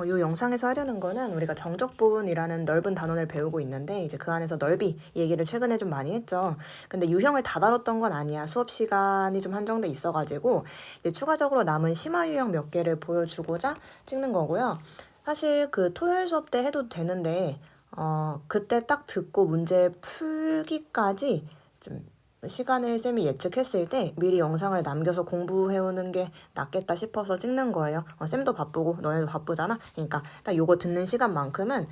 이 영상에서 하려는 거는 우리가 정적분이라는 넓은 단원을 배우고 있는데 이제 그 안에서 넓이 얘기를 최근에 좀 많이 했죠. 근데 유형을 다 다뤘던 건 아니야. 수업 시간이 좀 한정돼 있어가지고 이제 추가적으로 남은 심화 유형 몇 개를 보여주고자 찍는 거고요. 사실 그 토요일 수업 때 해도 되는데 그때 딱 듣고 문제 풀기까지 좀 시간을 쌤이 예측했을 때 미리 영상을 남겨서 공부해오는 게 낫겠다 싶어서 찍는 거예요. 쌤도 바쁘고 너네도 바쁘잖아. 그러니까 딱 요거 듣는 시간만큼은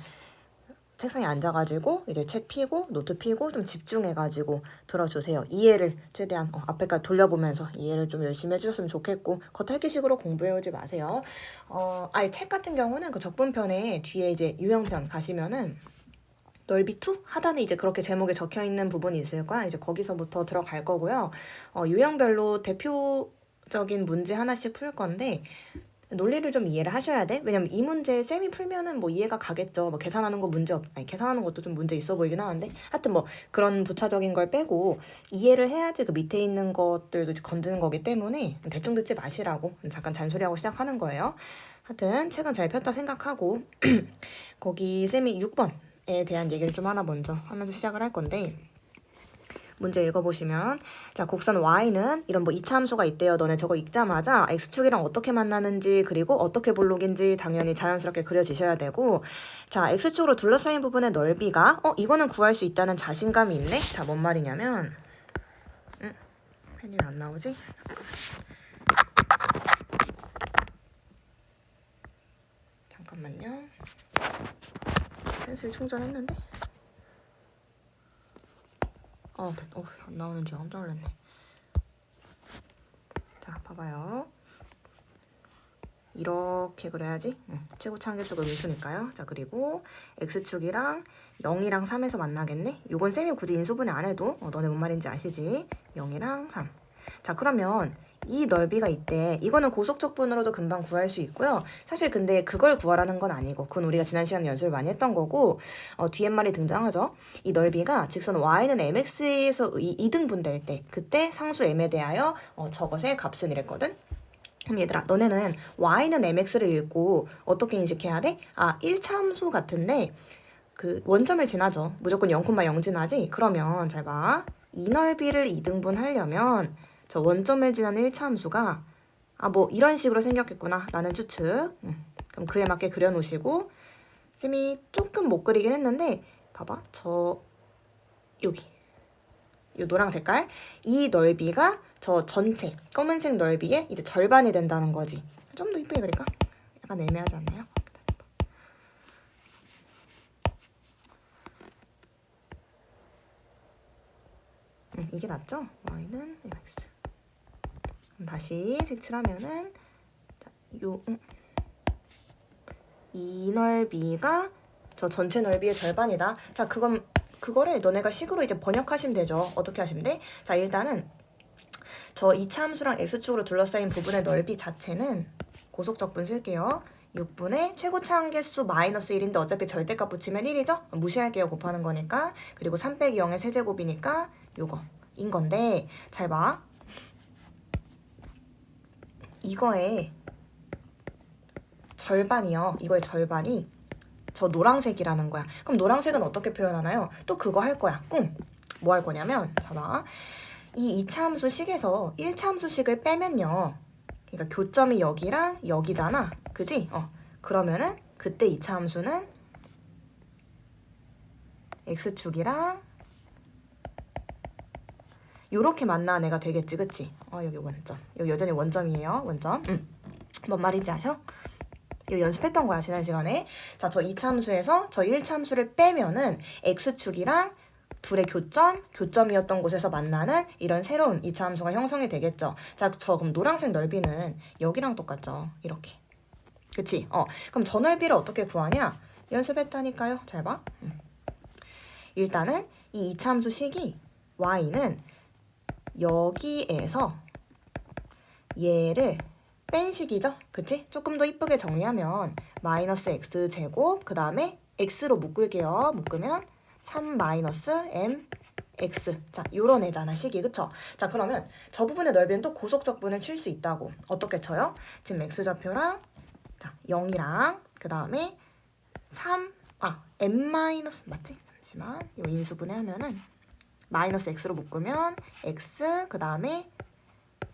책상에 앉아가지고 이제 책 펴고 노트 펴고 좀 집중해가지고 들어주세요. 이해를 최대한 앞에까지 돌려보면서 이해를 좀 열심히 해주셨으면 좋겠고 겉핥기식으로 공부해오지 마세요. 아예 책 같은 경우는 그 적분편에 뒤에 이제 유형편 가시면은 넓이 2 하단에 이제 그렇게 제목에 적혀 있는 부분이 있을 거야. 이제 거기서부터 들어갈 거고요. 유형별로 대표적인 문제 하나씩 풀 건데 논리를 좀 이해를 하셔야 돼. 왜냐면 이 문제 쌤이 풀면은 뭐 이해가 가겠죠. 뭐 계산하는 거 계산하는 것도 좀 문제 있어 보이긴 하는데 하여튼 뭐 그런 부차적인 걸 빼고 이해를 해야지 그 밑에 있는 것들도 건드는 거기 때문에 대충 듣지 마시라고 잠깐 잔소리하고 시작하는 거예요. 하여튼 책은 잘 폈다 생각하고 거기 쌤이 6번에 대한 얘기를 좀 하나 먼저 하면서 시작을 할 건데 문제 읽어보시면 자 곡선 y는 이런 뭐 2차 함수가 있대요. 너네 저거 읽자마자 x축이랑 어떻게 만나는지 그리고 어떻게 볼록인지 당연히 자연스럽게 그려지셔야 되고 자 x축으로 둘러싸인 부분의 넓이가 이거는 구할 수 있다는 자신감이 있네. 자 뭔 말이냐면 펜이 왜 안 나오지? 잠깐만요. 펜슬 충전했는데 안 나오는 줄 깜짝 놀랐네. 자, 봐봐요. 이렇게 그려야지. 최고차 한계수가 밀수니까요. 자, 그리고 x축이랑 0이랑 3에서 만나겠네. 요건 쌤이 굳이 인수분해 안 해도 너네 뭔 말인지 아시지? 0이랑 3. 자, 그러면 이 넓이가 있대. 이거는 고속적분으로도 금방 구할 수 있고요. 사실 근데 그걸 구하라는 건 아니고 그건 우리가 지난 시간에 연습을 많이 했던 거고 뒤에 말이 등장하죠. 이 넓이가 직선 y는 mx에서 2등분 될 때 그때 상수 m에 대하여 저것의 값은 이랬거든. 그럼 얘들아 너네는 y는 mx를 읽고 어떻게 인식해야 돼? 1차 함수 같은데 그 원점을 지나죠. 무조건 0,0 지나지? 그러면 잘 봐. 이 넓이를 2등분 하려면 저 원점을 지나는 1차 함수가 뭐 이런 식으로 생겼겠구나 라는 추측. 그럼 그에 맞게 그려놓으시고 쌤이 조금 못 그리긴 했는데 봐봐. 여기 이 노랑 색깔 이 넓이가 저 전체 검은색 넓이의 이제 절반이 된다는 거지. 좀 더 이쁘게 그릴까? 약간 애매하지 않나요? 이게 낫죠? y는 mx. 다시 색칠하면은 이 넓이가 저 전체 넓이의 절반이다. 자, 그거를 너네가 식으로 이제 번역하시면 되죠. 어떻게 하시면 돼? 자, 일단은 저 2차 함수랑 x축으로 둘러싸인 부분의 넓이 자체는 고속적분 쓸게요. 6분의 최고차 한계수 마이너스 1인데 어차피 절대값 붙이면 1이죠? 무시할게요. 곱하는 거니까. 그리고 3 빼기 0의 세제곱이니까 요거인 건데 잘 봐. 이거의 절반이요. 이거의 절반이 저 노란색이라는 거야. 그럼 노란색은 어떻게 표현하나요? 또 그거 할 거야. 뭐 할 거냐면 봐봐. 이 2차 함수식에서 1차 함수식을 빼면요. 그러니까 교점이 여기랑 여기잖아. 그지? 그러면은 그때 2차 함수는 x축이랑 요렇게 만나는 애가 되겠지. 그치? 여기 원점. 여기 여전히 원점이에요. 원점. 뭔 말인지 아셔? 이거 연습했던 거야 지난 시간에. 자, 저 2차 함수에서 저 1차 함수를 빼면은 x축이랑 둘의 교점이었던 곳에서 만나는 이런 새로운 2차 함수가 형성이 되겠죠. 자, 그럼 노란색 넓이는 여기랑 똑같죠. 이렇게. 그치? 그럼 저 넓이를 어떻게 구하냐? 연습했다니까요. 잘 봐. 일단은 이 2차 함수 식이 y는 여기에서 얘를 뺀 식이죠? 그치? 조금 더 이쁘게 정리하면 마이너스 x제곱 그 다음에 x로 묶을게요. 묶으면 3 마이너스 mx. 자, 요런 애잖아, 식이. 그쵸? 자, 그러면 저 부분의 넓이는 또 고속적분을 칠 수 있다고. 어떻게 쳐요? 지금 x좌표랑 0이랑 그 다음에 3, n 마이너스, 맞지? 잠시만. 이 인수분해 하면은 마이너스 x로 묶으면 x, 그 다음에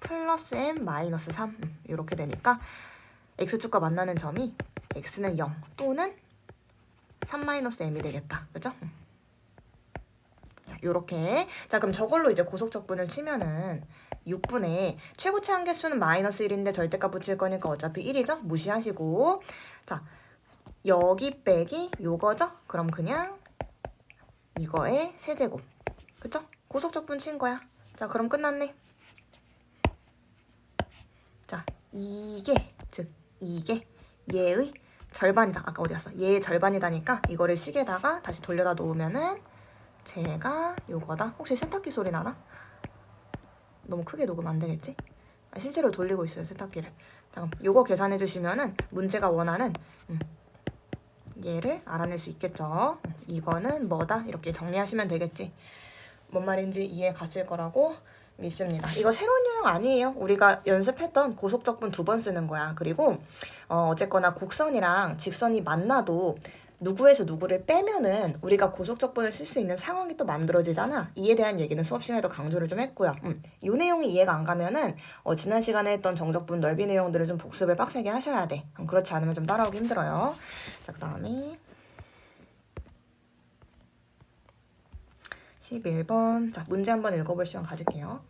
플러스 m 마이너스 3 이렇게 되니까 x축과 만나는 점이 x는 0 또는 3 마이너스 m이 되겠다. 그죠? 자, 요렇게. 자, 그럼 저걸로 이제 고속적분을 치면은 6분의 최고치 한계수는 마이너스 1인데 절대값 붙일 거니까 어차피 1이죠? 무시하시고. 자, 여기 빼기 요거죠? 그럼 그냥 이거의 세제곱. 그쵸? 고속적분 친 거야. 자, 그럼 끝났네. 자, 이게 얘의 절반이다. 아까 어디 갔어? 얘의 절반이다니까 이거를 식에다가 다시 돌려다 놓으면은 제가 요거다. 혹시 세탁기 소리 나나? 너무 크게 녹으면 안 되겠지? 실제로 돌리고 있어요, 세탁기를. 잠깐, 요거 계산해 주시면은 문제가 원하는 얘를 알아낼 수 있겠죠. 이거는 뭐다? 이렇게 정리하시면 되겠지. 뭔 말인지 이해 갔을 거라고 믿습니다. 이거 새로운 유형 아니에요. 우리가 연습했던 고속적분 2번 쓰는 거야. 그리고 어쨌거나 곡선이랑 직선이 만나도 누구에서 누구를 빼면은 우리가 고속적분을 쓸 수 있는 상황이 또 만들어지잖아. 이에 대한 얘기는 수업 시간에도 강조를 좀 했고요. 이 내용이 이해가 안 가면은 지난 시간에 했던 정적분 넓이 내용들을 좀 복습을 빡세게 하셔야 돼. 그렇지 않으면 좀 따라오기 힘들어요. 자, 그 다음에 11번. 자, 문제 한번 읽어볼 시간 가질게요.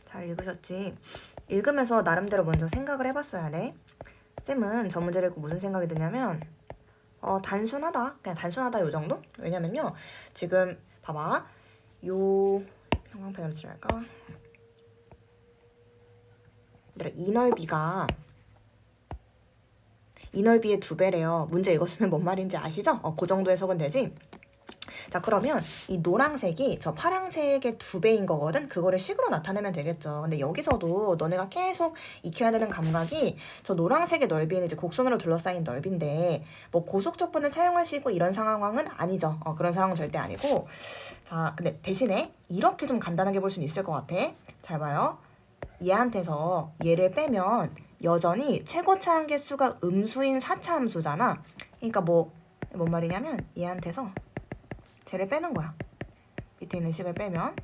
잘 읽으셨지? 읽으면서 나름대로 먼저 생각을 해봤어야 돼. 쌤은 저 문제를 읽고 무슨 생각이 드냐면 단순하다. 그냥 단순하다 요 정도? 왜냐면요. 지금 봐봐. 요 형광펜으로 칠할까? 이 넓이가 이 넓이의 2배래요. 문제 읽었으면 뭔 말인지 아시죠? 그 정도 해석은 되지? 자, 그러면 이 노란색이 저 파란색의 2배인 거거든? 그거를 식으로 나타내면 되겠죠. 근데 여기서도 너네가 계속 익혀야 되는 감각이 저 노란색의 넓이는 이제 곡선으로 둘러싸인 넓이인데 뭐 고속적분을 사용할 수 있고 이런 상황은 아니죠. 그런 상황은 절대 아니고. 자, 근데 대신에 이렇게 좀 간단하게 볼 수는 있을 것 같아. 잘 봐요. 얘한테서 얘를 빼면 여전히 최고차 한계수가 음수인 4차 함수잖아. 그러니까 뭔 말이냐면 얘한테서 쟤를 빼는 거야. 밑에 있는 식을 빼면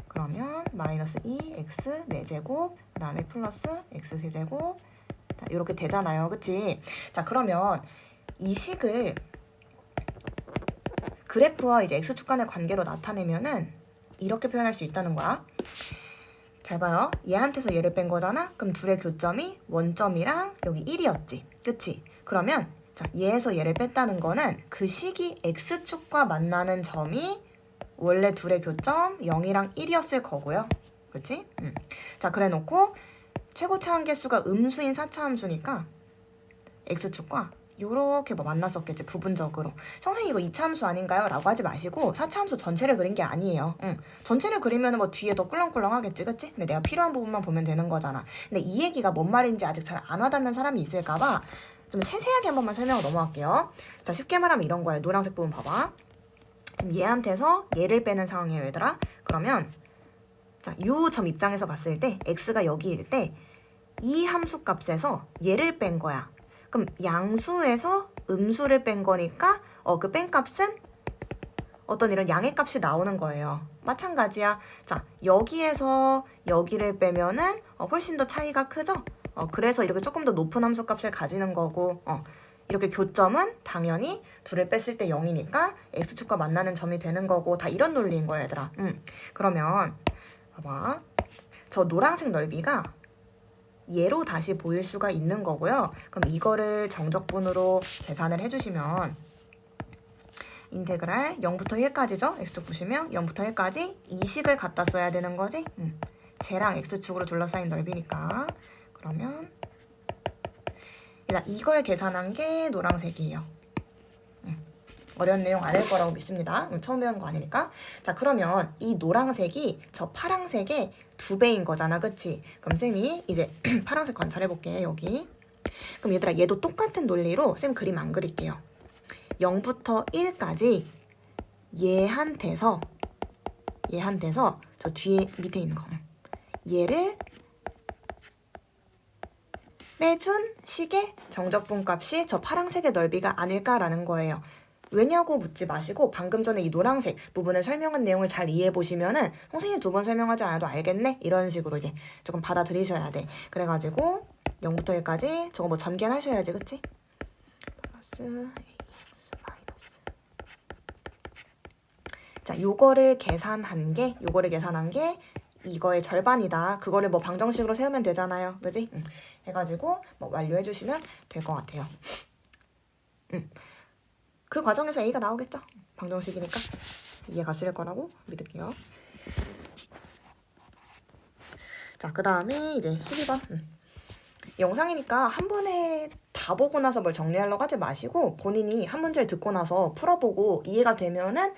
그러면 마이너스 2x 4제곱 그 다음에 플러스 x 세제곱 자, 이렇게 되잖아요. 그치? 자, 그러면 이 식을 그래프와 이제 x축 간의 관계로 나타내면은 이렇게 표현할 수 있다는 거야. 잘 봐요. 얘한테서 얘를 뺀 거잖아? 그럼 둘의 교점이 원점이랑 여기 1이었지. 그치? 그러면 자, 얘에서 얘를 뺐다는 거는 그 식이 x축과 만나는 점이 원래 둘의 교점 0이랑 1이었을 거고요. 그치? 자, 그래 놓고 최고차 한계수가 음수인 4차 함수니까 x축과 요렇게 만났었겠지, 부분적으로. 선생님 이거 2차 함수 아닌가요? 라고 하지 마시고 4차 함수 전체를 그린 게 아니에요. 전체를 그리면 뭐 뒤에 더 꿀렁꿀렁 하겠지, 그치? 근데 내가 필요한 부분만 보면 되는 거잖아. 근데 이 얘기가 뭔 말인지 아직 잘 안 와닿는 사람이 있을까봐 좀 세세하게 한 번만 설명을 넘어갈게요. 자, 쉽게 말하면 이런 거예요. 노란색 부분 봐봐. 지금 얘한테서 얘를 빼는 상황이에요, 얘들아. 그러면 자, 요 점 입장에서 봤을 때 x가 여기일 때 이 함수 값에서 얘를 뺀 거야. 그럼 양수에서 음수를 뺀 거니까 그 뺀 값은 어떤 이런 양의 값이 나오는 거예요. 마찬가지야. 자, 여기에서 여기를 빼면은 훨씬 더 차이가 크죠? 그래서 이렇게 조금 더 높은 함수 값을 가지는 거고 이렇게 교점은 당연히 둘을 뺐을 때 0이니까 x축과 만나는 점이 되는 거고 다 이런 논리인 거야, 얘들아. 그러면 봐봐. 저 노란색 넓이가 얘로 다시 보일 수가 있는 거고요. 그럼 이거를 정적분으로 계산을 해주시면 인테그랄 0부터 1까지죠. x축 보시면 0부터 1까지 이 식을 갖다 써야 되는 거지. 쟤랑 x축으로 둘러싸인 넓이니까. 그러면 일단 이걸 계산한 게 노란색이에요. 어려운 내용 아닐 거라고 믿습니다. 처음 배우는 거 아니니까. 자, 그러면 이 노란색이 저 파란색의 2배인 거잖아. 그치? 그럼 쌤이 이제 파란색 관찰해볼게. 여기. 그럼 얘들아, 얘도 똑같은 논리로 쌤 그림 안 그릴게요. 0부터 1까지 얘한테서 저 뒤에 밑에 있는 거 얘를 빼준 식의 정적분 값이 저 파란색의 넓이가 아닐까라는 거예요. 왜냐고 묻지 마시고 방금 전에 이 노란색 부분을 설명한 내용을 잘 이해해 보시면은 선생님 2번 설명하지 않아도 알겠네? 이런 식으로 이제 조금 받아들이셔야 돼. 그래가지고 0부터 1까지 저거 뭐 전개하셔야지, 그치? 플러스 ax 마이너스. 자, 요거를 계산한 게 이거의 절반이다. 그거를 뭐 방정식으로 세우면 되잖아요. 그지? 해가지고 뭐 완료해 주시면 될 것 같아요. 그 과정에서 A가 나오겠죠? 방정식이니까 이해 갔을 거라고 믿을게요. 자, 그 다음에 이제 12번. 영상이니까 한 번에 다 보고 나서 뭘 정리하려고 하지 마시고 본인이 한 문제를 듣고 나서 풀어보고 이해가 되면은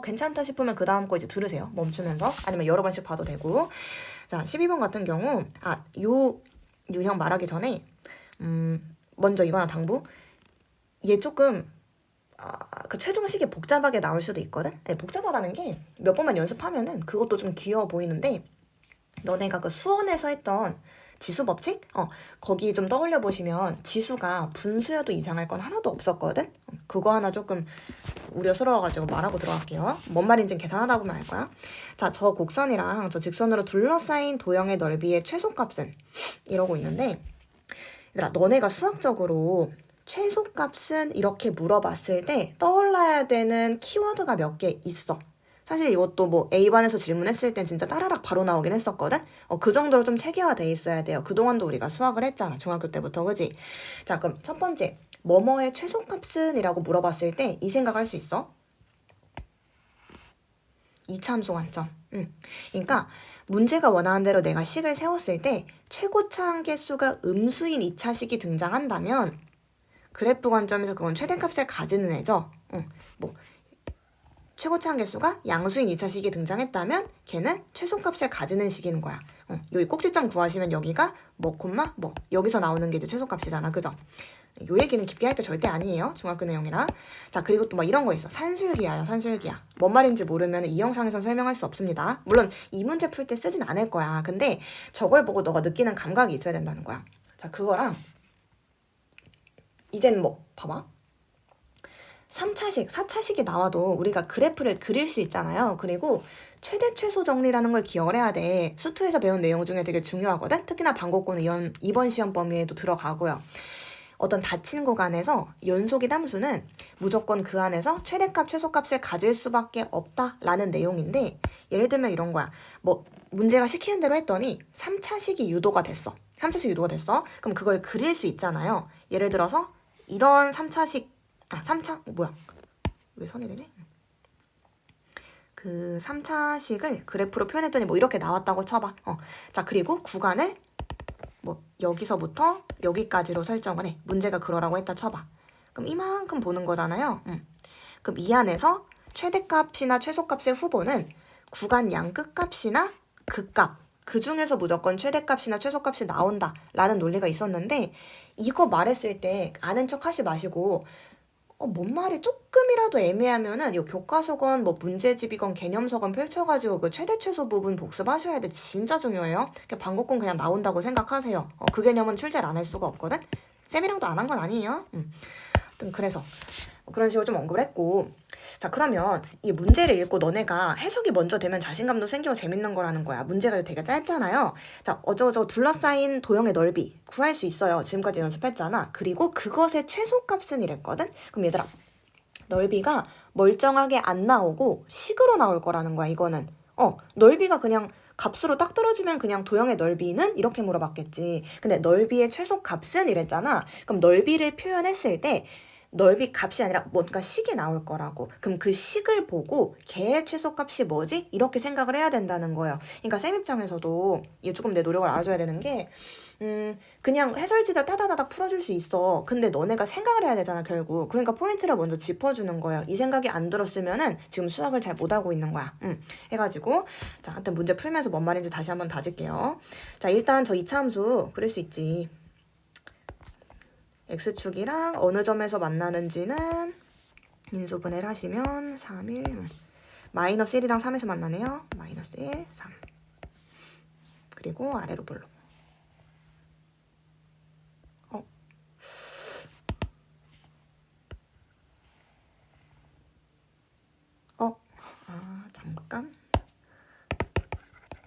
괜찮다 싶으면 그 다음 거 이제 들으세요. 멈추면서. 아니면 여러 번씩 봐도 되고. 자, 12번 같은 경우 요 유형 말하기 전에 먼저 이거나 당부. 얘 조금 그 최종식이 복잡하게 나올 수도 있거든? 네, 복잡하다는 게 몇 번만 연습하면은 그것도 좀 귀여워 보이는데 너네가 그 수원에서 했던 지수 법칙? 거기 좀 떠올려 보시면 지수가 분수여도 이상할 건 하나도 없었거든? 그거 하나 조금 우려스러워가지고 말하고 들어갈게요. 뭔 말인지는 계산하다 보면 알 거야. 자, 저 곡선이랑 저 직선으로 둘러싸인 도형의 넓이의 최소값은 이러고 있는데 얘들아, 너네가 수학적으로 최소값은 이렇게 물어봤을 때 떠올라야 되는 키워드가 몇 개 있어. 사실 이것도 뭐 A반에서 질문했을 땐 진짜 따라락 바로 나오긴 했었거든? 그 정도로 좀 체계화돼 있어야 돼요. 그동안도 우리가 수학을 했잖아. 중학교 때부터, 그지? 자, 그럼 첫 번째, 뭐뭐의 최소값은? 이라고 물어봤을 때 이 생각할 수 있어? 이차함수 관점. 그러니까 문제가 원하는 대로 내가 식을 세웠을 때 최고차 한계수가 음수인 2차식이 등장한다면 그래프 관점에서 그건 최대값을 가지는 애죠. 뭐 최고차 한계수가 양수인 2차식이 등장했다면 걔는 최소값을 가지는 식인 거야. 여기 꼭지점 구하시면 여기가 뭐 콤마 뭐 여기서 나오는 게 이제 최소값이잖아. 그죠? 요 얘기는 깊게 할 게 절대 아니에요. 중학교 내용이라. 자, 그리고 또 막 이런 거 있어. 산술기야요. 산술기야. 뭔 말인지 모르면 이 영상에선 설명할 수 없습니다. 물론 이 문제 풀 때 쓰진 않을 거야. 근데 저걸 보고 너가 느끼는 감각이 있어야 된다는 거야. 자, 그거랑 이젠 뭐 봐봐. 3차식, 4차식이 나와도 우리가 그래프를 그릴 수 있잖아요. 그리고 최대 최소 정리라는 걸 기억을 해야 돼. 수투에서 배운 내용 중에 되게 중요하거든. 특히나 방법고는 이번 시험 범위에도 들어가고요. 어떤 닫힌 구간에서 연속이 함수는 무조건 그 안에서 최대값, 최소값을 가질 수밖에 없다라는 내용인데 예를 들면 이런 거야. 뭐 문제가 시키는 대로 했더니 3차식이 유도가 됐어. 3차식 유도가 됐어. 그럼 그걸 그릴 수 있잖아요. 예를 들어서 이런 3차식 왜 선이 되지? 그 3차식을 그래프로 표현했더니 뭐 이렇게 나왔다고 쳐봐. 자, 그리고 구간을 뭐 여기서부터 여기까지로 설정을 해. 문제가 그러라고 했다 쳐봐. 그럼 이만큼 보는 거잖아요. 그럼 이 안에서 최대값이나 최소값의 후보는 구간 양 끝값이나 극값. 그 중에서 무조건 최대값이나 최소값이 나온다 라는 논리가 있었는데 이거 말했을 때 아는 척 하지 마시고 뭔 말이 조금이라도 애매하면은 이 교과서건 뭐 문제집이건 개념서건 펼쳐가지고 그 최대 최소 부분 복습하셔야 돼. 진짜 중요해요. 방법군 그냥 나온다고 생각하세요. 그 개념은 출제를 안 할 수가 없거든. 쌤이랑도 안 한 건 아니에요. 하여튼 그래서 그런 식으로 좀 언급을 했고 자, 그러면 이 문제를 읽고 너네가 해석이 먼저 되면 자신감도 생기고 재밌는 거라는 거야. 문제가 되게 짧잖아요. 자, 어쩌고저쩌고 둘러싸인 도형의 넓이 구할 수 있어요. 지금까지 연습했잖아. 그리고 그것의 최소값은 이랬거든. 그럼 얘들아, 넓이가 멀쩡하게 안 나오고 식으로 나올 거라는 거야. 이거는 넓이가 그냥 값으로 딱 떨어지면 그냥 도형의 넓이는 이렇게 물어봤겠지. 근데 넓이의 최소값은 이랬잖아. 그럼 넓이를 표현했을 때 넓이 값이 아니라 뭔가 식이 나올 거라고. 그럼 그 식을 보고 걔의 최소값이 뭐지? 이렇게 생각을 해야 된다는 거예요. 그러니까 쌤 입장에서도 이게 조금 내 노력을 알아줘야 되는 게 그냥 해설지들 따다다닥 풀어줄 수 있어. 근데 너네가 생각을 해야 되잖아, 결국. 그러니까 포인트를 먼저 짚어주는 거예요. 이 생각이 안 들었으면은 지금 수학을 잘 못하고 있는 거야. 해가지고 자, 하여튼 문제 풀면서 뭔 말인지 다시 한번 다질게요. 자, 일단 저 2차 함수 그릴 수 있지. x축이랑 어느 점에서 만나는지는 인수분해를 하시면 3, 1 마이너스 1이랑 3에서 만나네요. 마이너스 1, 3 그리고 아래로 볼록. 잠깐.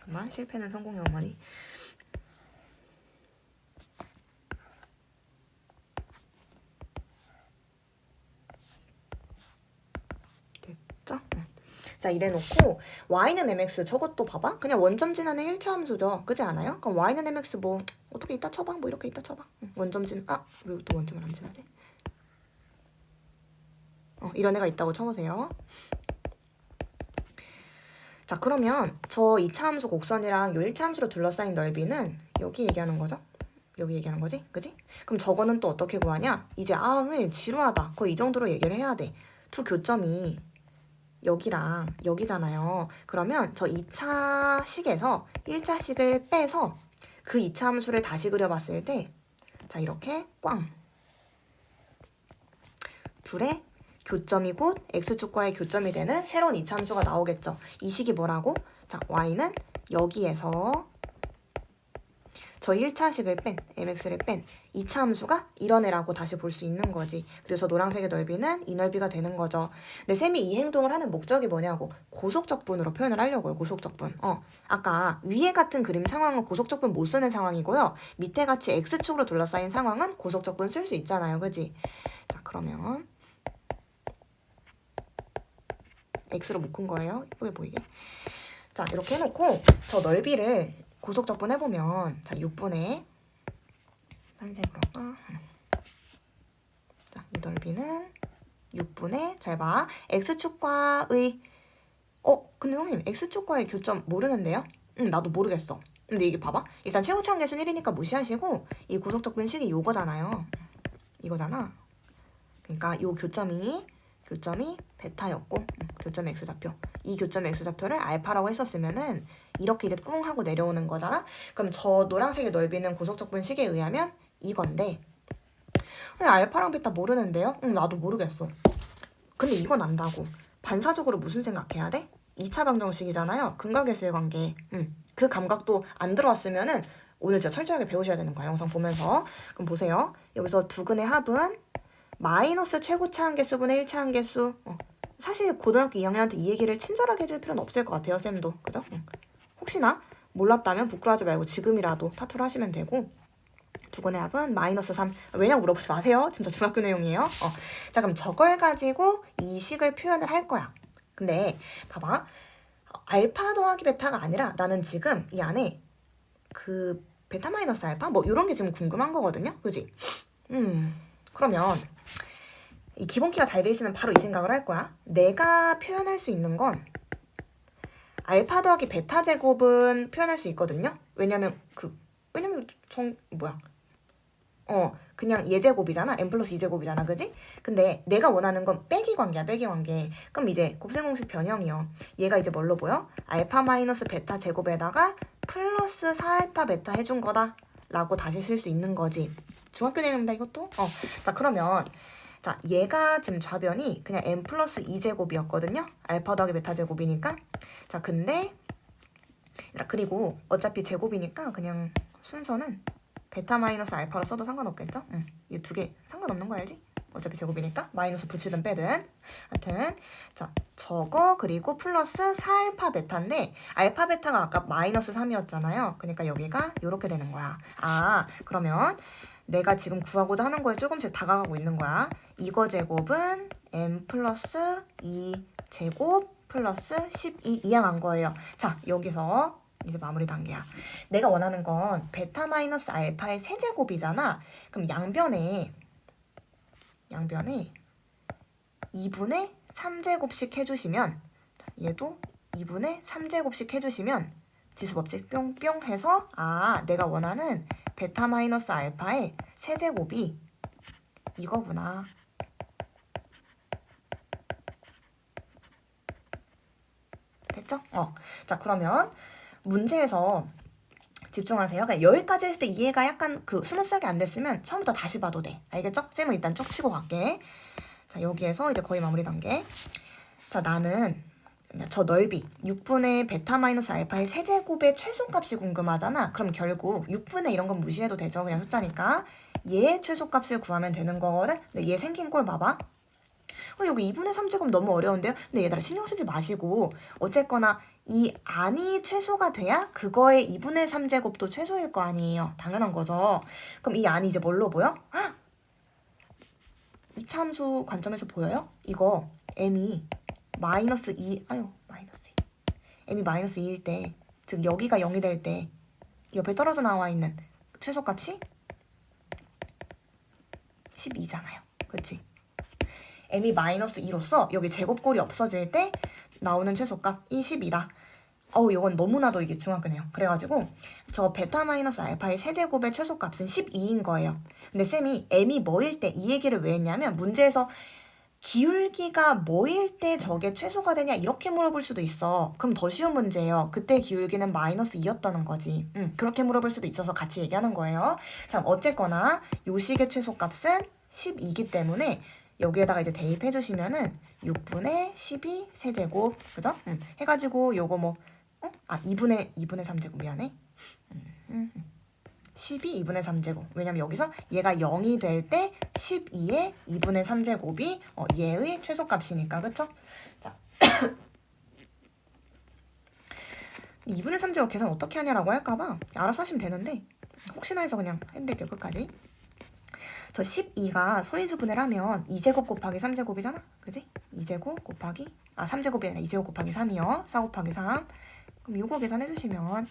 그만 실패는 성공의 어머니. 됐죠? 자, 이래놓고 y는 mx 저것도 봐봐. 그냥 원점 지나는 1차 함수죠. 그지 않아요? 그럼 y는 mx 뭐 어떻게 이따 쳐봐. 뭐 이렇게 이따 쳐봐. 원점 진 왜 또 원점을 안 지나지? 이런 애가 있다고 쳐보세요. 자, 그러면 저 2차 함수 곡선이랑 요 1차 함수로 둘러싸인 넓이는 여기 얘기하는 거죠? 여기 얘기하는 거지? 그지? 그럼 저거는 또 어떻게 구하냐? 이제 왜 지루하다. 거의 이 정도로 얘기를 해야 돼. 두 교점이 여기랑 여기잖아요. 그러면 저 2차 식에서 1차 식을 빼서 그 2차 함수를 다시 그려봤을 때 자, 이렇게 꽝. 둘의 교점이 곧 x축과의 교점이 되는 새로운 2차 함수가 나오겠죠. 이 식이 뭐라고? 자, y는 여기에서 저 1차식을 뺀, mx를 뺀 2차 함수가 이런 애라고 다시 볼 수 있는 거지. 그래서 노란색의 넓이는 이 넓이가 되는 거죠. 근데 쌤이 이 행동을 하는 목적이 뭐냐고 고속적분으로 표현을 하려고요. 고속적분. 아까 위에 같은 그림 상황은 고속적분 못 쓰는 상황이고요. 밑에 같이 x축으로 둘러싸인 상황은 고속적분 쓸 수 있잖아요. 그지? 자, 그러면 x로 묶은 거예요. 예쁘게 보이게. 자, 이렇게 해놓고 저 넓이를 고속적분 해보면 자, 6분의 딴색으로 자, 이 넓이는 6분의 잘 봐. x축과의 근데 선생님 x축과의 교점 모르는데요? 나도 모르겠어. 근데 이게 봐봐. 일단 최고차원 계수는 1이니까 무시하시고 이 고속적분 식이 요거잖아요. 이거잖아. 그러니까 요 교점이 베타였고 교점 x좌표. 이 교점 x좌표를 알파라고 했었으면은 이렇게 이제 꿍 하고 내려오는 거잖아. 그럼 저 노란색의 넓이는 고속적분 식에 의하면 이건데 알파랑 베타 모르는데요? 나도 모르겠어. 근데 이건 안다고. 반사적으로 무슨 생각해야 돼? 2차 방정식이잖아요. 근각계수의 관계. 그 감각도 안 들어왔으면은 오늘 진짜 철저하게 배우셔야 되는 거야. 영상 보면서. 그럼 보세요. 여기서 두 근의 합은 마이너스 최고차항계수분의 1차항계수. 사실 고등학교 2학년한테 이 얘기를 친절하게 해줄 필요는 없을 것 같아요. 쌤도. 그죠? 혹시나 몰랐다면 부끄러워하지 말고 지금이라도 타투를 하시면 되고 두 근의 합은 마이너스 3. 왜냐고 물어보지 마세요. 진짜 중학교 내용이에요. 자, 그럼 저걸 가지고 이 식을 표현을 할 거야. 근데 봐봐. 알파 더하기 베타가 아니라 나는 지금 이 안에 그 베타 마이너스 알파? 뭐 이런 게 지금 궁금한 거거든요. 그지? 그러면 이 기본키가 잘 돼 있으면 바로 이 생각을 할 거야. 내가 표현할 수 있는 건 알파 더하기 베타 제곱은 표현할 수 있거든요. 왜냐면 그냥 예제곱이잖아. n 플러스 2제곱이잖아. 그지? 근데 내가 원하는 건 빼기 관계야. 빼기 관계. 그럼 이제 곱셈 공식 변형이요. 얘가 이제 뭘로 보여? 알파 마이너스 베타 제곱에다가 플러스 4알파 베타 해준 거다 라고 다시 쓸 수 있는 거지. 중학교 내용입니다. 이것도. 자, 그러면 자, 얘가 지금 좌변이 그냥 n 플러스 2제곱이었거든요. 알파 더하기 베타 제곱이니까. 자, 근데 그리고 어차피 제곱이니까 그냥 순서는 베타 마이너스 알파로 써도 상관없겠죠? 이 두 개 상관없는 거 알지? 어차피 제곱이니까 마이너스 붙이든 빼든. 하여튼 자, 저거 그리고 플러스 4알파 베타인데 알파 베타가 아까 마이너스 3이었잖아요. 그러니까 여기가 이렇게 되는 거야. 그러면 내가 지금 구하고자 하는 거에 조금씩 다가가고 있는 거야. 이거 제곱은 n 플러스 2 제곱 플러스 12 이항한 거예요. 자, 여기서 이제 마무리 단계야. 내가 원하는 건 베타 마이너스 알파의 세제곱이잖아. 그럼 양변에 양변에 2분의 3제곱씩 해주시면 얘도 2분의 3제곱씩 해주시면 지수법칙 뿅뿅 해서 내가 원하는 베타 마이너스 알파의 세제곱이 이거구나. 됐죠? 자, 그러면 문제에서 집중하세요. 그러니까 여기까지 했을 때 이해가 약간 스무스하게 안 됐으면 처음부터 다시 봐도 돼. 알겠죠? 쌤은 일단 쭉 치고 갈게. 자, 여기에서 이제 거의 마무리 단계. 자, 나는 저 넓이 6분의 베타 마이너스 알파의 세제곱의 최소값이 궁금하잖아. 그럼 결국 6분의 이런 건 무시해도 되죠. 그냥 숫자니까. 얘의 최소값을 구하면 되는 거거든. 근데 얘 생긴 꼴 봐봐. 여기 2분의 3제곱 너무 어려운데요? 근데 얘들아 신경 쓰지 마시고 어쨌거나 이 안이 최소가 돼야 그거의 2분의 3제곱도 최소일 거 아니에요. 당연한 거죠. 그럼 이 안이 이제 뭘로 보여? 이차함수 관점에서 보여요? 이거 m이 마이너스 2, m이 마이너스 2일 때, 즉 여기가 0이 될 때 옆에 떨어져 나와 있는 최소값이 12잖아요. 그치? m이 마이너스 2로서 여기 제곱꼴이 없어질 때 나오는 최소값이 12다. 이건 너무나도 이게 중학교네요. 그래가지고 저 베타 마이너스 알파의 세제곱의 최소값은 12인 거예요. 근데 쌤이 m이 뭐일 때 이 얘기를 왜 했냐면 문제에서 기울기가 뭐일 때 저게 최소가 되냐 이렇게 물어볼 수도 있어. 그럼 더 쉬운 문제예요. 그때 기울기는 마이너스 2였다는 거지. 그렇게 물어볼 수도 있어서 같이 얘기하는 거예요. 자, 어쨌거나 요 식의 최소값은 12이기 때문에 여기에다가 이제 대입해 주시면은 6분의 12 세제곱, 그죠? 해가지고 요거 2분의 3제곱 미안해. 12 2분의 3제곱. 왜냐면 여기서 얘가 0이 될 때 12의 2분의 3제곱이 얘의 최소값이니까, 그쵸? 자, 2분의 3제곱 계산 어떻게 하냐라고 할까봐 알아서 하시면 되는데 혹시나 해서 그냥 해드릴게요, 끝까지. 저 12가 소인수분해를 하면 2제곱 곱하기 3제곱이잖아? 그지? 2제곱 곱하기 3제곱이 아니라 2제곱 곱하기 3이요. 4 곱하기 3. 그럼 요거 계산해주시면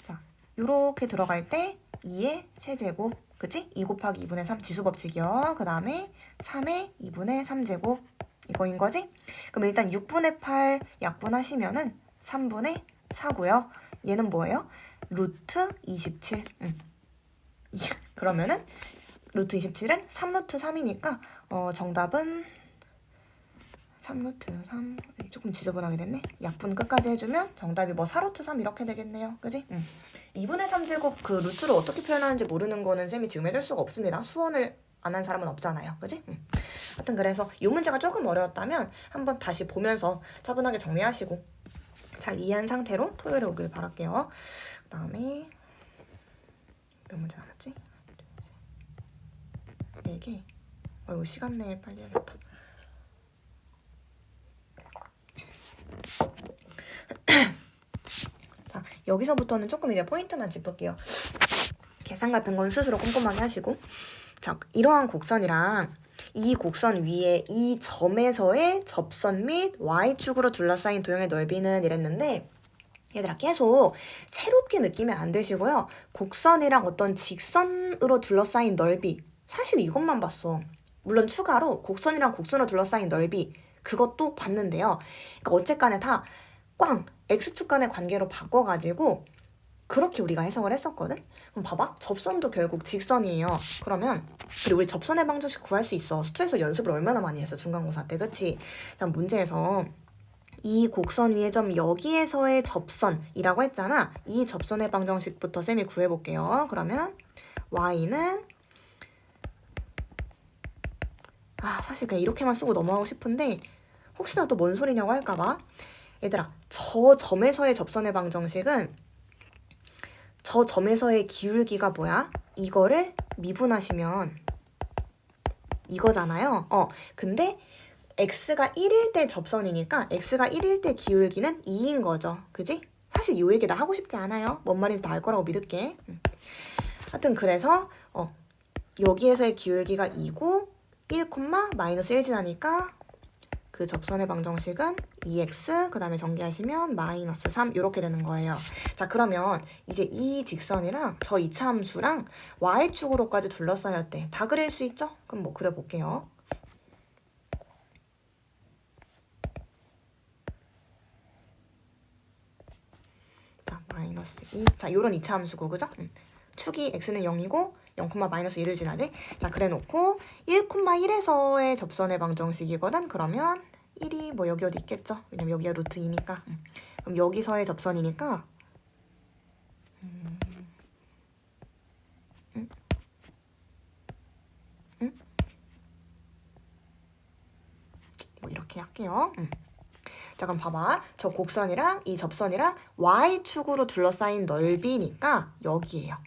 자, 요렇게 들어갈 때 2의 세제곱, 그치? 2 곱하기 2분의 3 지수법칙이요. 그 다음에 3의 2분의 3제곱 이거인 거지? 그럼 일단 6분의 8 약분하시면은 3분의 4고요. 얘는 뭐예요? 루트 27. 그러면은 루트 27은 3루트 3이니까 정답은 3루트 3. 조금 지저분하게 됐네. 약분 끝까지 해주면 정답이 4루트 3 이렇게 되겠네요. 그지? 2분의 3제곱 그 루트를 어떻게 표현하는지 모르는 거는 쌤이 지금 해줄 수가 없습니다. 수원을 안 한 사람은 없잖아요. 그지? 하여튼 그래서 이 문제가 조금 어려웠다면 한번 다시 보면서 차분하게 정리하시고 잘 이해한 상태로 토요일에 오길 바랄게요. 그 다음에 몇 문제 남았지? 4개. 이거 시간 내에 빨리 해야겠다. 자, 여기서부터는 조금 이제 포인트만 짚을게요. 계산 같은 건 스스로 꼼꼼하게 하시고. 자, 이러한 곡선이랑 이 곡선 위에 이 점에서의 접선 및 y축으로 둘러싸인 도형의 넓이는 이랬는데 얘들아 계속 새롭게 느끼면 안 되시고요. 곡선이랑 어떤 직선으로 둘러싸인 넓이 사실 이것만 봤어. 물론 추가로 곡선이랑 곡선으로 둘러싸인 넓이 그것도 봤는데요. 그러니까 어쨌간에 다 꽝 x축 간의 관계로 바꿔가지고 그렇게 우리가 해석을 했었거든? 그럼 봐봐. 접선도 결국 직선이에요. 그러면 그리고 우리 접선의 방정식 구할 수 있어. 수투에서 연습을 얼마나 많이 했어. 중간고사 때. 그치? 다음 문제에서 이 곡선 위의 점 여기에서의 접선이라고 했잖아. 이 접선의 방정식부터 쌤이 구해볼게요. 그러면 y는 사실 그냥 이렇게만 쓰고 넘어가고 싶은데 혹시나 또 뭔 소리냐고 할까봐. 얘들아, 저 점에서의 접선의 방정식은 저 점에서의 기울기가 뭐야? 이거를 미분하시면 이거잖아요. 근데 x가 1일 때 접선이니까 x가 1일 때 기울기는 2인 거죠. 그지? 사실 이 얘기 나 하고 싶지 않아요. 뭔 말인지 다 알 거라고 믿을게. 하여튼 그래서 여기에서의 기울기가 2고 1, 마이너스 1 지나니까 그 접선의 방정식은 2x 그 다음에 전개하시면 마이너스 3 이렇게 되는 거예요. 자, 그러면 이제 이 직선이랑 저 이차함수랑 y축으로까지 둘러싸였 대. 다 그릴 수 있죠? 그럼 뭐 그려볼게요. 자, 마이너스 2. 자, 요런 이차함수고, 그죠? 축이 x는 0이고 0, 마이너스 1을 지나지? 자, 그래 놓고 1,1에서의 접선의 방정식이거든? 그러면 1이 뭐 여기 어디 있겠죠? 왜냐면 여기가 루트 2니까. 그럼 여기서의 접선이니까 뭐 이렇게 할게요. 자, 그럼 봐봐. 저 곡선이랑 이 접선이랑 y축으로 둘러싸인 넓이니까 여기에요.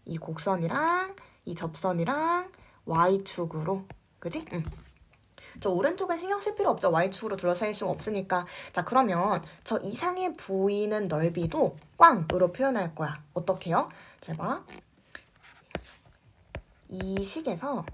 이 곡선이랑 이 접선이랑 y축으로. 그지? 저 오른쪽은 신경 쓸 필요 없죠. y축으로 둘러싸일 수가 없으니까. 자, 그러면 저 이상에 보이는 넓이도 꽝으로 표현할 거야. 어떻게 해요? 잘 봐. 이 식에서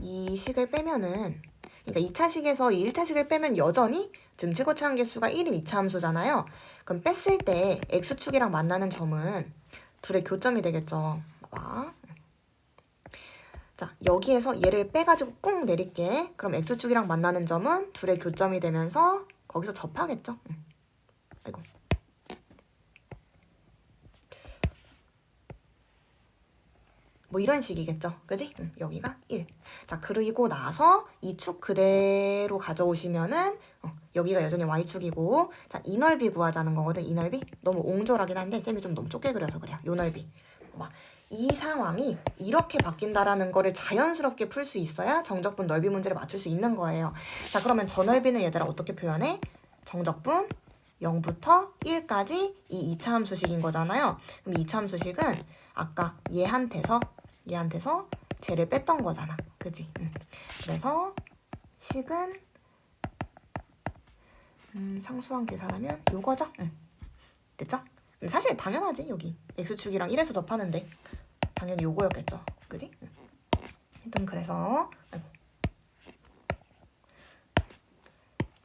이 식을 빼면은, 그러니까 2차식에서 이 1차식을 빼면 여전히 지금 최고차항 개수가 1인 2차 함수잖아요. 그럼 뺐을 때 x축이랑 만나는 점은 둘의 교점이 되겠죠. 봐봐. 자, 여기에서 얘를 빼가지고 꾹 내릴게. 그럼 x축이랑 만나는 점은 둘의 교점이 되면서 거기서 접하겠죠. 아이고. 뭐 이런 식이겠죠. 그지? 여기가 1. 자, 그리고 나서 이 축 그대로 가져오시면은 여기가 여전히 y축이고, 자, 이 넓이 구하자는 거거든. 이 넓이. 너무 옹졸하긴 한데 쌤이 좀 너무 좁게 그려서 그래요. 요 넓이. 이 상황이 이렇게 바뀐다라는 거를 자연스럽게 풀 수 있어야 정적분 넓이 문제를 맞출 수 있는 거예요. 자, 그러면 저 넓이는 얘들아 어떻게 표현해? 정적분 0부터 1까지 이 2차 함수식인 거잖아요. 그럼 2차 함수식은 아까 얘한테서 쟤를 뺐던 거잖아. 그지? 그래서 식은 상수항 계산하면 요거죠? 됐죠? 사실 당연하지. 여기 x축이랑 1에서 접하는데 당연히 요거였겠죠. 그지? 하여튼 그래서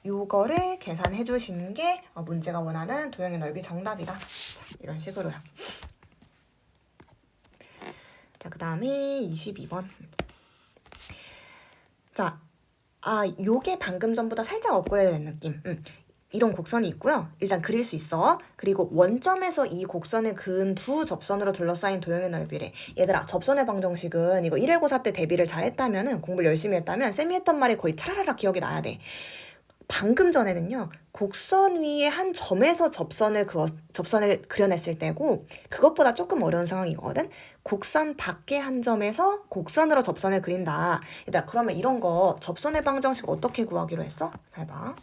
요거를 계산해 주신 게 문제가 원하는 도형의 넓이 정답이다. 자, 이런 식으로요. 자, 그 다음에 22번. 자, 요게 방금 전보다 살짝 업그레이드 된 느낌. 이런 곡선이 있고요. 일단 그릴 수 있어. 그리고 원점에서 이 곡선을 그은 두 접선으로 둘러싸인 도형의 넓이래. 얘들아, 접선의 방정식은 이거 1회고사 때 대비를 잘했다면은, 공부를 열심히 했다면 쌤이 했던 말이 거의 차라라 기억이 나야 돼. 방금 전에는요, 곡선 위에 한 점에서 접선을 그려냈을 때고, 그것보다 조금 어려운 상황이거든. 곡선 밖에 한 점에서 곡선으로 접선을 그린다. 얘들아, 그러면 이런 거 접선의 방정식 어떻게 구하기로 했어? 잘 봐.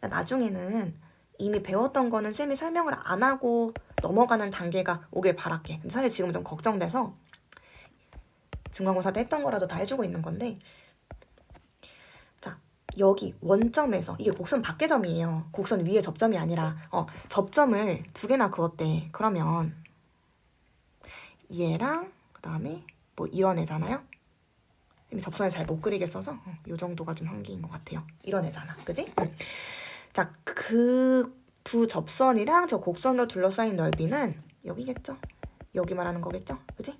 나중에는 이미 배웠던 거는 쌤이 설명을 안 하고 넘어가는 단계가 오길 바랄게. 근데 사실 지금 좀 걱정돼서 중간고사 때 했던 거라도 다 해주고 있는 건데, 자, 여기 원점에서, 이게 곡선 밖의 점이에요. 곡선 위에 접점이 아니라 접점을 두 개나 그었대. 그러면 얘랑 그 다음에 뭐 이런 애잖아요. 접선을 잘 못 그리겠어서 요 정도가 좀 한계인 것 같아요. 이런 애잖아. 그지? 자, 그 두 접선이랑 저 곡선으로 둘러싸인 넓이는 여기겠죠? 여기 말하는 거겠죠? 그지?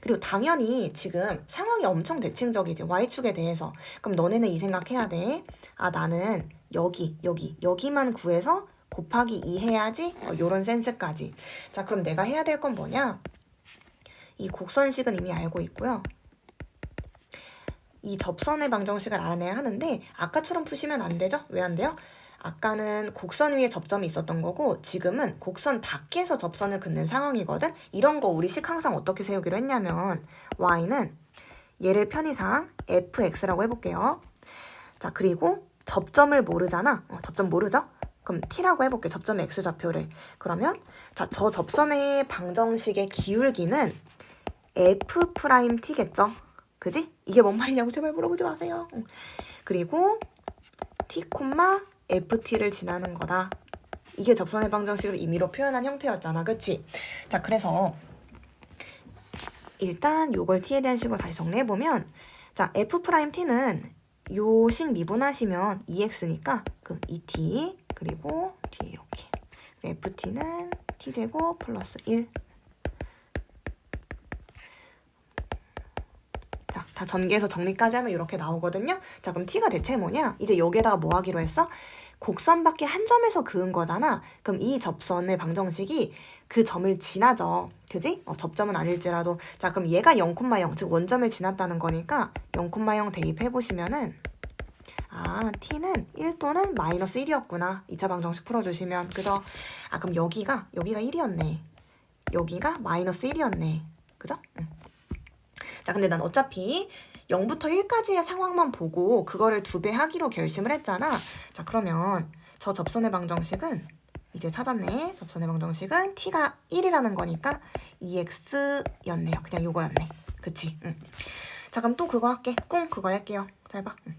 그리고 당연히 지금 상황이 엄청 대칭적이지. y축에 대해서. 그럼 너네는 이 생각해야 돼. 나는 여기만 구해서 곱하기 2 해야지. 요런 센스까지. 자, 그럼 내가 해야 될 건 뭐냐? 이 곡선식은 이미 알고 있고요. 이 접선의 방정식을 알아내야 하는데 아까처럼 푸시면 안 되죠? 왜 안 돼요? 아까는 곡선 위에 접점이 있었던 거고 지금은 곡선 밖에서 접선을 긋는 상황이거든? 이런 거 우리 식 항상 어떻게 세우기로 했냐면 y는 얘를 편의상 fx라고 해볼게요. 자, 그리고 접점을 모르잖아. 접점 모르죠? 그럼 t라고 해볼게. 접점의 x좌표를. 그러면 자, 저 접선의 방정식의 기울기는 f't겠죠? 그지? 이게 뭔 말이냐고 제발 물어보지 마세요. 그리고 t, ft를 지나는 거다. 이게 접선의 방정식을 임의로 표현한 형태였잖아. 그치? 자, 그래서 일단 요걸 t에 대한 식으로 다시 정리해보면 자 f't는 요 식 미분하시면 2x니까 그 2t 그리고 뒤에 이렇게 ft는 t제곱 플러스 1 자, 다 전개해서 정리까지 하면 이렇게 나오거든요. 자, 그럼 t가 대체 뭐냐? 이제 여기에다가 뭐 하기로 했어? 곡선밖에 한 점에서 그은 거잖아. 그럼 이 접선의 방정식이 그 점을 지나죠. 그지? 접점은 아닐지라도. 자, 그럼 얘가 0,0, 즉 원점을 지났다는 거니까 0,0 대입해보시면은 아, t는 1 또는 마이너스 1이었구나. 2차 방정식 풀어주시면. 그죠? 아, 그럼 여기가 1이었네. 여기가 마이너스 1이었네. 그죠? 응. 자, 근데 난 어차피 0부터 1까지의 상황만 보고 그거를 2배 하기로 결심을 했잖아. 자, 그러면 저 접선의 방정식은 이제 찾았네. 접선의 방정식은 t가 1이라는 거니까 2x였네요. 그냥 요거였네. 그치? 응. 자, 그럼 또 그거 할게. 꿍 그거 할게요. 잘 봐. 응.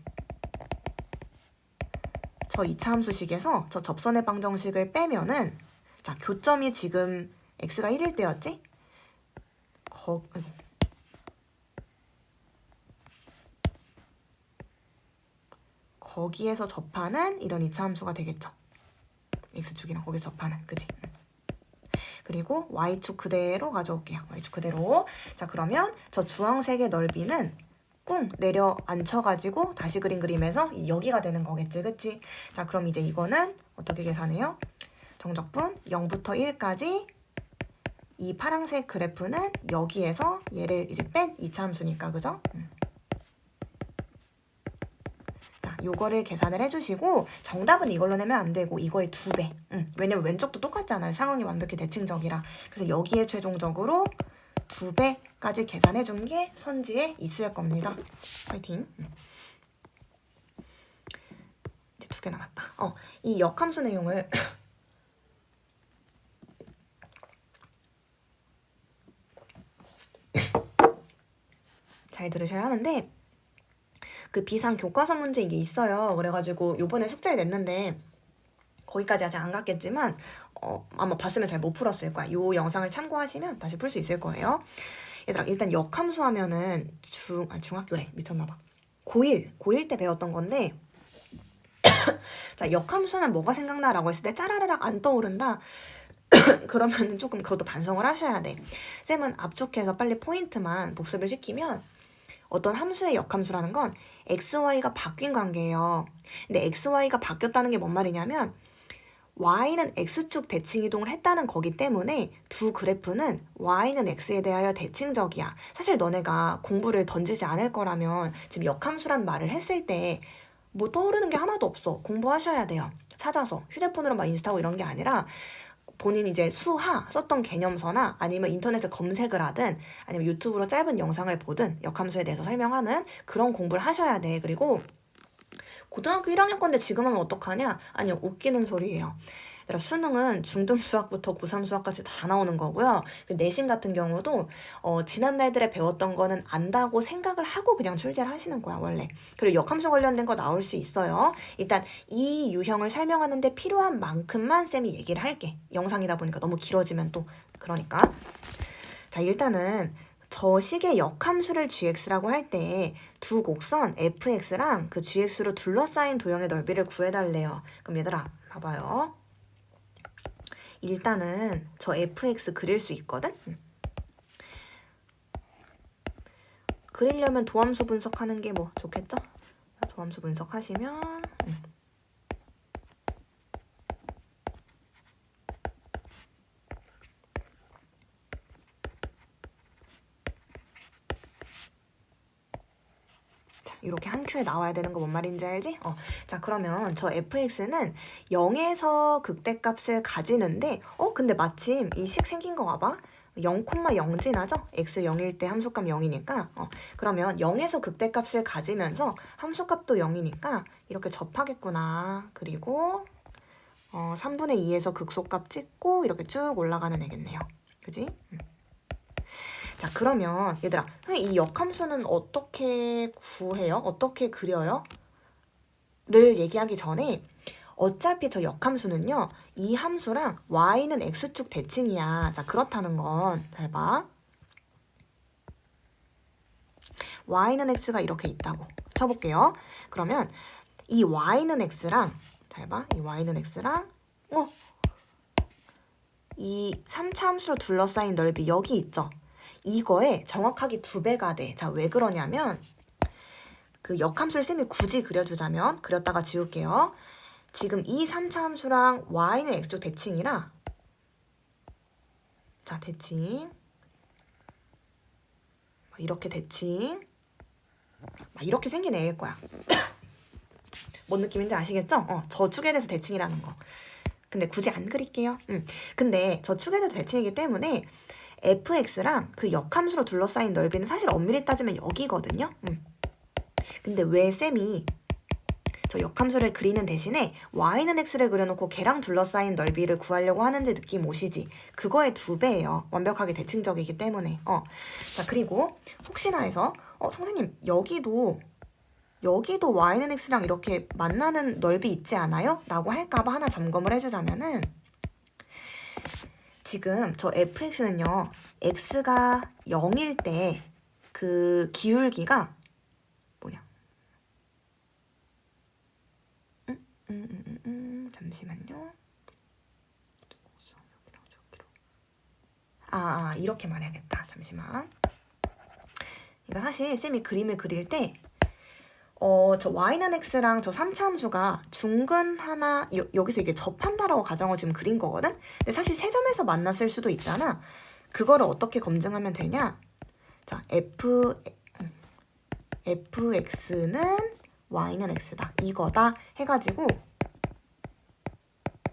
저 2차 함수식에서 저 접선의 방정식을 빼면은 자, 교점이 지금 x가 1일 때였지? 거기에서 접하는 이런 2차 함수가 되겠죠. x축이랑 거기서 접하는, 그지? 그리고 y축 그대로 가져올게요. y축 그대로. 자, 그러면 저 주황색의 넓이는 꿍 내려 앉혀가지고 다시 그린 그림에서 여기가 되는 거겠지, 그치? 자, 그럼 이제 이거는 어떻게 계산해요? 정적분 0부터 1까지 이 파란색 그래프는 여기에서 얘를 이제 뺀 2차 함수니까, 그죠? 요거를 계산을 해주시고 정답은 이걸로 내면 안 되고 이거의 2배. 왜냐면 왼쪽도 똑같잖아요. 상황이 완벽히 대칭적이라. 그래서 여기에 최종적으로 2배까지 계산해준 게 선지에 있을 겁니다. 파이팅. 이제 2개 남았다. 이 역함수 내용을 잘 들으셔야 하는데 그 비상 교과서 문제 이게 있어요. 그래가지고 요번에 숙제를 냈는데 거기까지 아직 안 갔겠지만 아마 봤으면 잘 못 풀었을 거야. 요 영상을 참고하시면 다시 풀 수 있을 거예요. 얘들아 일단 역함수 하면은 중학교래. 미쳤나봐. 고1 때 배웠던 건데 자 역함수는 뭐가 생각나라고 했을 때 짜라라락 안 떠오른다. 그러면 조금 그것도 반성을 하셔야 돼. 쌤은 압축해서 빨리 포인트만 복습을 시키면 어떤 함수의 역함수라는 건 xy가 바뀐 관계예요. 근데 xy가 바뀌었다는 게 뭔 말이냐면 y는 x축 대칭 이동을 했다는 거기 때문에 두 그래프는 y는 x에 대하여 대칭적이야. 사실 너네가 공부를 던지지 않을 거라면 지금 역함수란 말을 했을 때 뭐 떠오르는 게 하나도 없어. 공부하셔야 돼요. 찾아서 휴대폰으로 막 인스타하고 이런 게 아니라 본인 이제 수하 썼던 개념서나 아니면 인터넷에 검색을 하든 아니면 유튜브로 짧은 영상을 보든 역함수에 대해서 설명하는 그런 공부를 하셔야 돼. 그리고 고등학교 1학년 건데 지금 하면 어떡하냐? 아니요, 웃기는 소리예요. 얘들아, 수능은 중등 수학부터 고3 수학까지 다 나오는 거고요. 내신 같은 경우도 지난 날들에 배웠던 거는 안다고 생각을 하고 그냥 출제를 하시는 거야, 원래. 그리고 역함수 관련된 거 나올 수 있어요. 일단 이 유형을 설명하는데 필요한 만큼만 쌤이 얘기를 할게. 영상이다 보니까 너무 길어지면 또 그러니까. 자, 일단은 저 식의 역함수를 gx라고 할 때 두 곡선 fx랑 그 gx로 둘러싸인 도형의 넓이를 구해달래요. 그럼 얘들아 봐봐요. 일단은 저 fx 그릴 수 있거든? 그리려면 도함수 분석하는 게 뭐 좋겠죠? 도함수 분석하시면 이렇게 한 큐에 나와야 되는 거 뭔 말인지 알지? 자, 그러면 저 fx는 0에서 극대값을 가지는데 근데 마침 이 식 생긴 거 봐봐. 0,0 지나죠? x 0일 때 함수값 0이니까 그러면 0에서 극대값을 가지면서 함수값도 0이니까 이렇게 접하겠구나. 그리고 3분의 2에서 극소값 찍고 이렇게 쭉 올라가는 애겠네요. 그지? 자, 그러면 얘들아 이 역함수는 어떻게 구해요? 어떻게 그려요? 를 얘기하기 전에 어차피 저 역함수는요 이 함수랑 y는 x축 대칭이야. 자, 그렇다는 건 잘 봐. y는 x가 이렇게 있다고 쳐볼게요. 그러면 이 y는 x랑 잘 봐. 이 y는 x랑 이 3차 함수로 둘러싸인 넓이 여기 있죠. 이거에 정확하게 2배가 돼. 자, 왜 그러냐면 그 역함수를 쌤이 굳이 그려주자면 그렸다가 지울게요. 지금 이 3차 함수랑 y는 x축 대칭이라 자, 대칭 이렇게 대칭 이렇게 생긴 애일 거야. 뭔 느낌인지 아시겠죠? 저축에 대해서 대칭이라는 거. 근데 굳이 안 그릴게요. 근데 저축에 대해서 대칭이기 때문에 fx랑 그 역함수로 둘러싸인 넓이는 사실 엄밀히 따지면 여기거든요. 근데 왜 쌤이 저 역함수를 그리는 대신에 y는 x를 그려놓고 걔랑 둘러싸인 넓이를 구하려고 하는지 느낌 오시지? 그거의 2배예요. 완벽하게 대칭적이기 때문에. 자, 그리고 혹시나 해서 선생님 여기도 y는 x랑 이렇게 만나는 넓이 있지 않아요? 라고 할까봐 하나 점검을 해주자면은 지금 저 fx는요. x가 0일 때 그 기울기가 뭐냐? 잠시만요. 이렇게 말해야겠다. 잠시만. 그러니까 사실 쌤이 그림을 그릴 때 저 y는 x랑 저 3차 함수가 중근 하나 여기서 이게 접한다라고 가정을 지금 그린 거거든? 근데 사실 세 점에서 만났을 수도 있잖아. 그거를 어떻게 검증하면 되냐? 자, fx는 y는 x다. 이거다 해가지고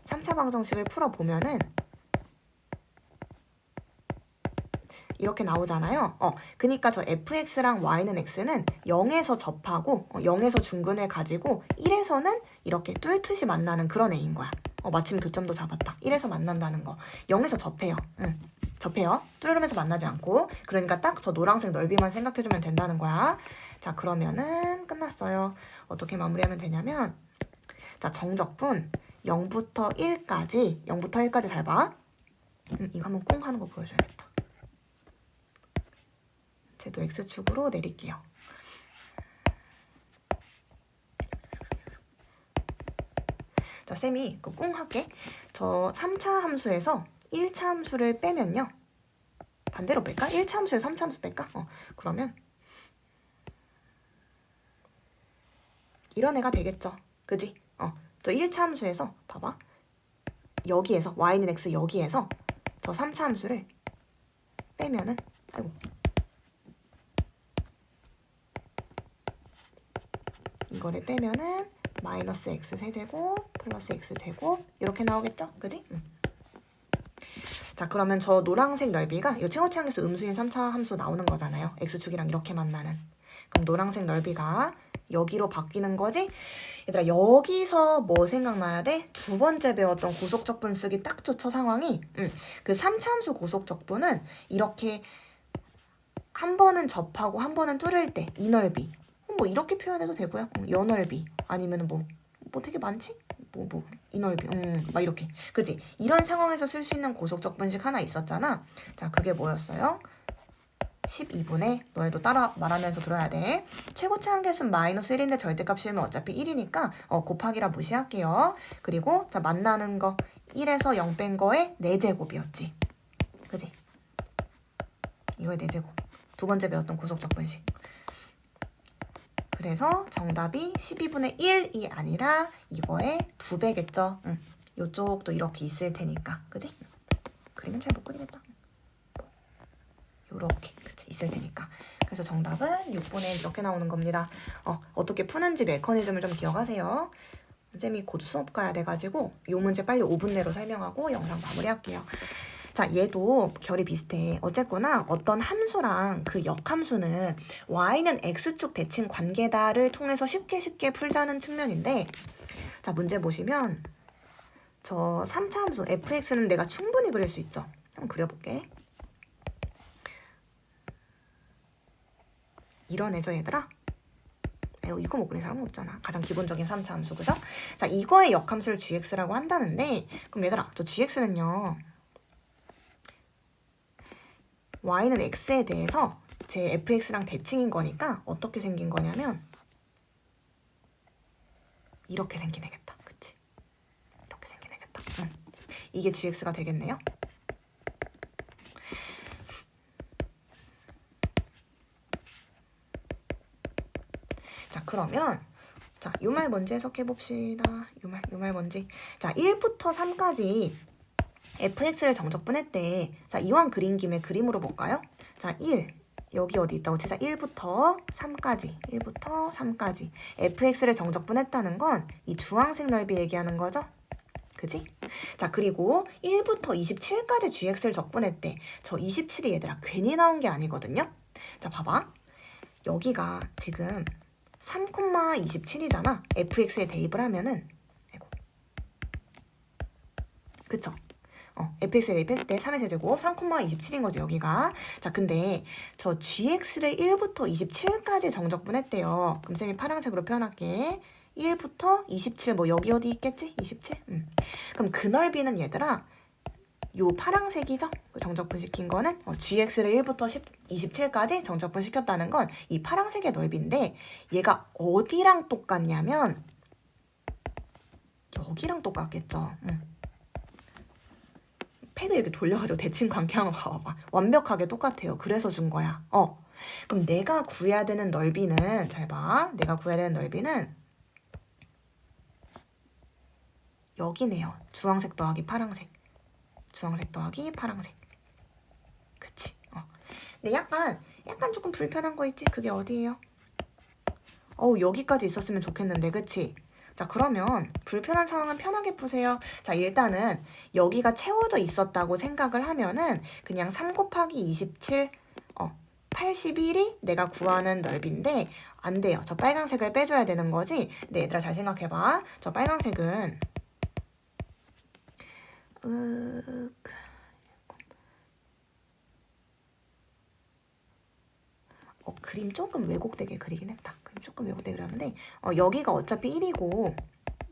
3차 방정식을 풀어보면은 이렇게 나오잖아요. 그니까 저 fx랑 y는 x는 0에서 접하고 0에서 중근을 가지고 1에서는 이렇게 뚫듯이 만나는 그런 애인 거야. 마침 교점도 잡았다. 1에서 만난다는 거. 0에서 접해요. 접해요. 뚫으면서 만나지 않고. 그러니까 딱 저 노란색 넓이만 생각해주면 된다는 거야. 자, 그러면은 끝났어요. 어떻게 마무리하면 되냐면 자, 정적분 0부터 1까지 잘 봐. 이거 한번 꿍 하는 거 보여줘야겠다. 쟤도 x축으로 내릴게요. 자, 쌤이 그 꿍 할게. 저 3차 함수에서 1차 함수를 빼면요. 반대로 뺄까? 1차 함수에서 3차 함수 뺄까? 그러면 이런 애가 되겠죠. 그지? 저 1차 함수에서 봐봐. 여기에서 y는 x 여기에서 저 3차 함수를 빼면은 이거를 빼면은 마이너스 x 세제곱 플러스 x 제곱 이렇게 나오겠죠? 그지? 자, 그러면 저 노란색 넓이가 이 최고치항에서 음수인 3차 함수 나오는 거잖아요. x축이랑 이렇게 만나는. 그럼 노란색 넓이가 여기로 바뀌는 거지? 얘들아, 여기서 뭐 생각나야 돼? 두 번째 배웠던 고속적분 쓰기 딱 좋죠, 상황이. 그 3차 함수 고속적분은 이렇게 한 번은 접하고 한 번은 뚫을 때 이 넓이. 뭐 이렇게 표현해도 되고요. 요 넓이. 아니면은 뭐 되게 많지? 이 넓이. 막 이렇게. 그지? 이런 상황에서 쓸 수 있는 고속적분식 하나 있었잖아. 자, 그게 뭐였어요? 12분의 너희도 따라 말하면서 들어야 돼. 최고치 한계수는 마이너스 1인데 절대값 씌우면 어차피 1이니까 곱하기라 무시할게요. 그리고 자, 만나는 거 1에서 0 뺀 거에 4제곱이었지. 그지? 이거의 4제곱. 두 번째 배웠던 고속적분식. 그래서 정답이 12분의 1이 아니라 이거의 2배겠죠. 요쪽도 이렇게 있을 테니까. 그지? 그림은 잘 못 그리겠다. 요렇게 그치 있을 테니까. 그래서 정답은 6분의 1 이렇게 나오는 겁니다. 어떻게 푸는지 메커니즘을 좀 기억하세요. 쌤이 곧 수업 가야 돼가지고 요 문제 빨리 5분 내로 설명하고 영상 마무리할게요. 자, 얘도 결이 비슷해. 어쨌거나 어떤 함수랑 그 역함수는 y는 x축 대칭 관계다를 통해서 쉽게 풀자는 측면인데, 자, 문제 보시면 저 3차 함수 fx는 내가 충분히 그릴 수 있죠. 한번 그려볼게. 이런 애죠, 얘들아? 이거 못 그린 사람은 없잖아. 가장 기본적인 3차 함수, 그죠? 자, 이거의 역함수를 gx라고 한다는데, 그럼 얘들아, 저 gx는요, y는 x에 대해서 제 fx랑 대칭인 거니까 어떻게 생긴 거냐면 이렇게 생기네겠다. 그치? 이렇게 생기네겠다. 이게 gx가 되겠네요. 자, 그러면 자, 요 말 먼저 해석해 봅시다. 요 말 뭔지. 자, 1부터 3까지 fx를 정적분했대. 자, 이왕 그린 김에 그림으로 볼까요? 자, 1. 여기 어디 있다고 치자. 1부터 3까지. 1부터 3까지. fx를 정적분했다는 건 이 주황색 넓이 얘기하는 거죠? 그지? 자, 그리고 1부터 27까지 gx를 적분했대. 저 27이 얘들아 괜히 나온 게 아니거든요. 자, 봐봐. 여기가 지금 3,27이잖아. fx에 대입을 하면은 아이고. 그쵸? fx에 대입했을 때 3의 세제곱 3,27인 거죠, 여기가. 자, 근데 저 gx를 1부터 27까지 정적분했대요. 그럼 쌤이 파란색으로 표현할게. 1부터 27, 뭐 여기 어디 있겠지? 27? 그럼 그 넓이는 얘들아 요 파란색이죠? 정적분 시킨 거는 gx를 1부터 27까지 정적분 시켰다는 건 이 파란색의 넓이인데 얘가 어디랑 똑같냐면 여기랑 똑같겠죠. 패드 이렇게 돌려가지고 대칭 관계한 거 봐봐. 완벽하게 똑같아요. 그래서 준 거야. 그럼 내가 구해야 되는 넓이는 잘 봐. 내가 구해야 되는 넓이는 여기네요. 주황색 더하기 파란색. 주황색 더하기 파란색. 그치? 근데 약간 조금 불편한 거 있지? 그게 어디예요? 여기까지 있었으면 좋겠는데, 그치? 자, 그러면 불편한 상황은 편하게 푸세요. 자, 일단은 여기가 채워져 있었다고 생각을 하면은 그냥 3 곱하기 27, 81이 내가 구하는 넓이인데 안 돼요. 저 빨간색을 빼줘야 되는 거지. 근데 얘들아 잘 생각해봐. 저 빨간색은 그림 조금 왜곡되게 그리긴 했다. 그림 조금 왜곡되게 그렸는데 여기가 어차피 1이고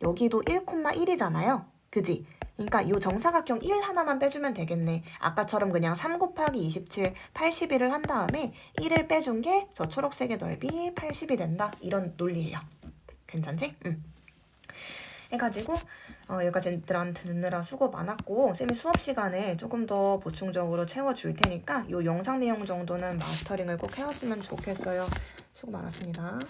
여기도 1,1이잖아요. 그지? 그러니까 이 정사각형 1 하나만 빼주면 되겠네. 아까처럼 그냥 3 곱하기 27, 81을 한 다음에 1을 빼준 게 저 초록색의 넓이 80이 된다. 이런 논리예요. 괜찮지? 해가지고 여기까지 애들한테 듣느라 수고 많았고 쌤이 수업 시간에 조금 더 보충적으로 채워줄 테니까 이 영상 내용 정도는 마스터링을 꼭 해왔으면 좋겠어요. 수고 많았습니다.